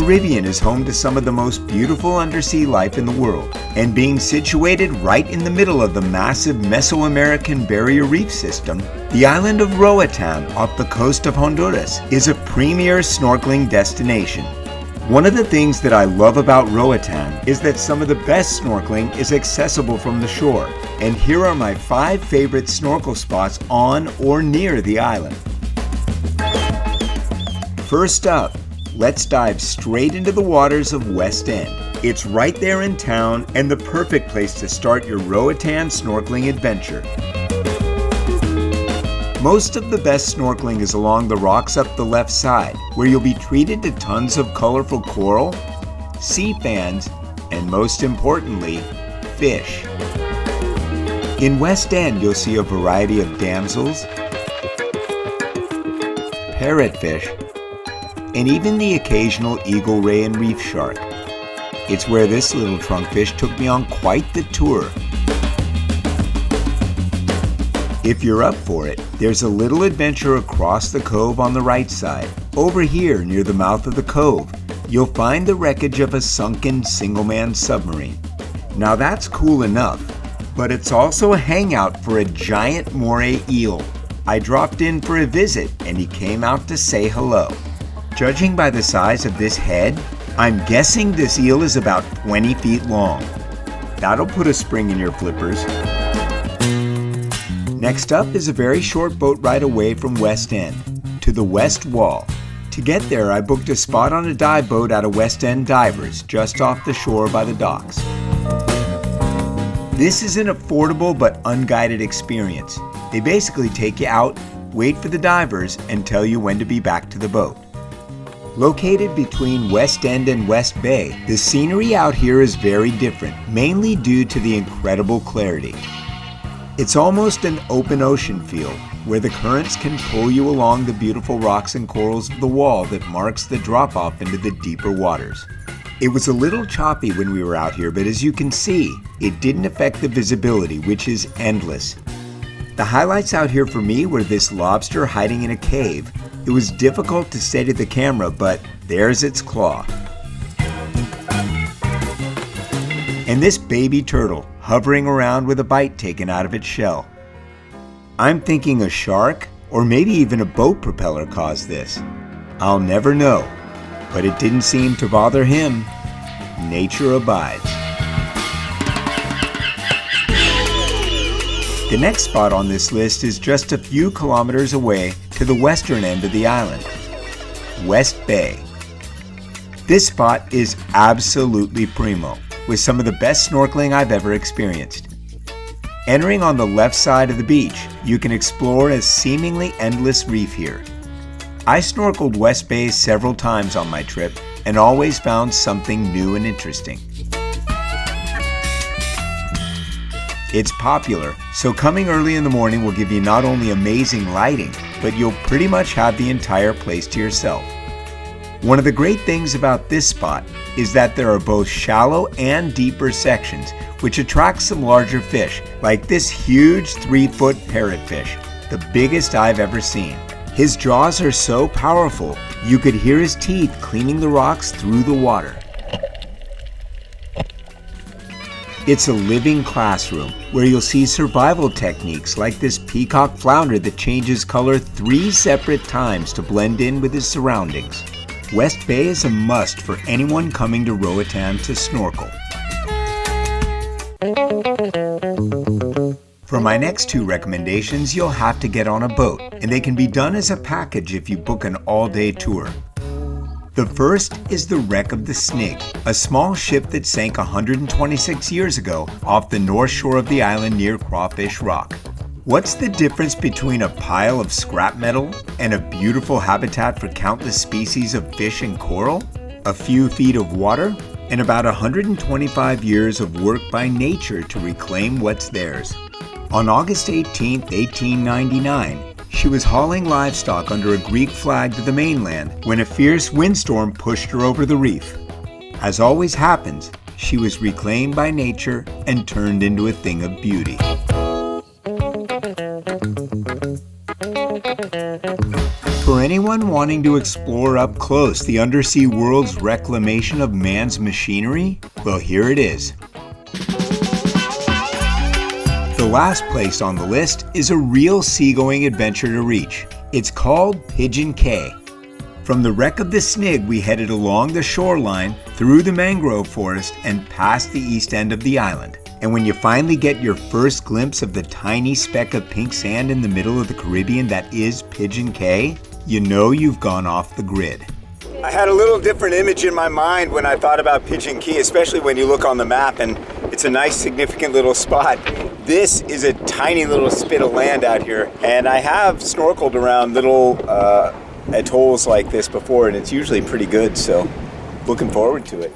Caribbean is home to some of the most beautiful undersea life in the world, and being situated right in the middle of the massive Mesoamerican Barrier Reef System, the island of Roatan off the coast of Honduras is a premier snorkeling destination. One of the things that I love about Roatan is that some of the best snorkeling is accessible from the shore, and here are my 5 favorite snorkel spots on or near the island. First up, let's dive straight into the waters of West End. It's right there in town and the perfect place to start your Roatan snorkeling adventure. Most of the best snorkeling is along the rocks up the left side, where you'll be treated to tons of colorful coral, sea fans, and most importantly, fish. In West End, you'll see a variety of damsels, parrotfish, and even the occasional eagle ray and reef shark. It's where this little trunkfish took me on quite the tour. If you're up for it, there's a little adventure across the cove on the right side. Over here, near the mouth of the cove, you'll find the wreckage of a sunken single-man submarine. Now that's cool enough, but it's also a hangout for a giant moray eel. I dropped in for a visit and he came out to say hello. Judging by the size of this head, I'm guessing this eel is about 20 feet long. That'll put a spring in your flippers. Next up is a very short boat ride away from West End, to the West Wall. To get there, I booked a spot on a dive boat out of West End Divers, just off the shore by the docks. This is an affordable but unguided experience. They basically take you out, wait for the divers, and tell you when to be back to the boat. Located between West End and West Bay, the scenery out here is very different, mainly due to the incredible clarity. It's almost an open ocean feel, where the currents can pull you along the beautiful rocks and corals of the wall that marks the drop-off into the deeper waters. It was a little choppy when we were out here, but as you can see, it didn't affect the visibility, which is endless. The highlights out here for me were this lobster hiding in a cave. It was difficult to steady the camera, but there's its claw. And this baby turtle, hovering around with a bite taken out of its shell. I'm thinking a shark, or maybe even a boat propeller caused this. I'll never know, but it didn't seem to bother him. Nature abides. The next spot on this list is just a few kilometers away to the western end of the island, West Bay. This spot is absolutely primo, with some of the best snorkeling I've ever experienced. Entering on the left side of the beach, you can explore a seemingly endless reef here. I snorkeled West Bay several times on my trip and always found something new and interesting. It's popular, so coming early in the morning will give you not only amazing lighting, but you'll pretty much have the entire place to yourself. One of the great things about this spot is that there are both shallow and deeper sections, which attracts some larger fish, like this huge 3-foot parrotfish, the biggest I've ever seen. His jaws are so powerful, you could hear his teeth cleaning the rocks through the water. It's a living classroom where you'll see survival techniques like this peacock flounder that changes color 3 separate times to blend in with his surroundings. West Bay is a must for anyone coming to Roatan to snorkel. For my next 2 recommendations, you'll have to get on a boat, and they can be done as a package if you book an all-day tour. The first is the wreck of the Snyg, a small ship that sank 126 years ago off the north shore of the island near Crawfish Rock. What's the difference between a pile of scrap metal and a beautiful habitat for countless species of fish and coral? A few feet of water and about 125 years of work by nature to reclaim what's theirs. On August 18, 1899, she was hauling livestock under a Greek flag to the mainland when a fierce windstorm pushed her over the reef. As always happens, she was reclaimed by nature and turned into a thing of beauty. For Anyone wanting to explore up close the undersea world's reclamation of man's machinery? Well, here it is. The last place on the list is a real seagoing adventure to reach. It's called Pigeon Cay. From the wreck of the Snyg, we headed along the shoreline, through the mangrove forest, and past the east end of the island. And when you finally get your first glimpse of the tiny speck of pink sand in the middle of the Caribbean that is Pigeon Cay, you know you've gone off the grid. I had a little different image in my mind when I thought about Pigeon Cay, especially when you look on the map and it's a nice significant little spot. This is a tiny little spit of land out here, and I have snorkeled around little atolls like this before, and it's usually pretty good, so looking forward to it.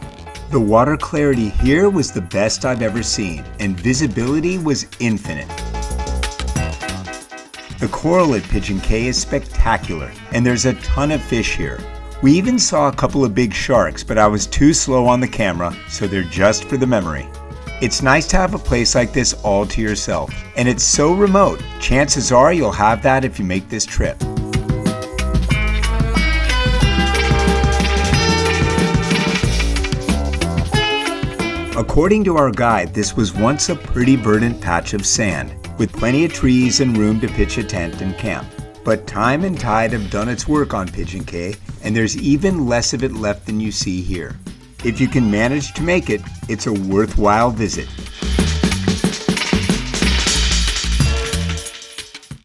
The water clarity here was the best I've ever seen, and visibility was infinite. The coral at Pigeon Cay is spectacular, and there's a ton of fish here. We even saw a couple of big sharks, but I was too slow on the camera, so they're just for the memory. It's nice to have a place like this all to yourself, and it's so remote. Chances are you'll have that if you make this trip. According to our guide, this was once a pretty verdant patch of sand, with plenty of trees and room to pitch a tent and camp. But time and tide have done its work on Pigeon Cay, and there's even less of it left than you see here. If you can manage to make it, it's a worthwhile visit.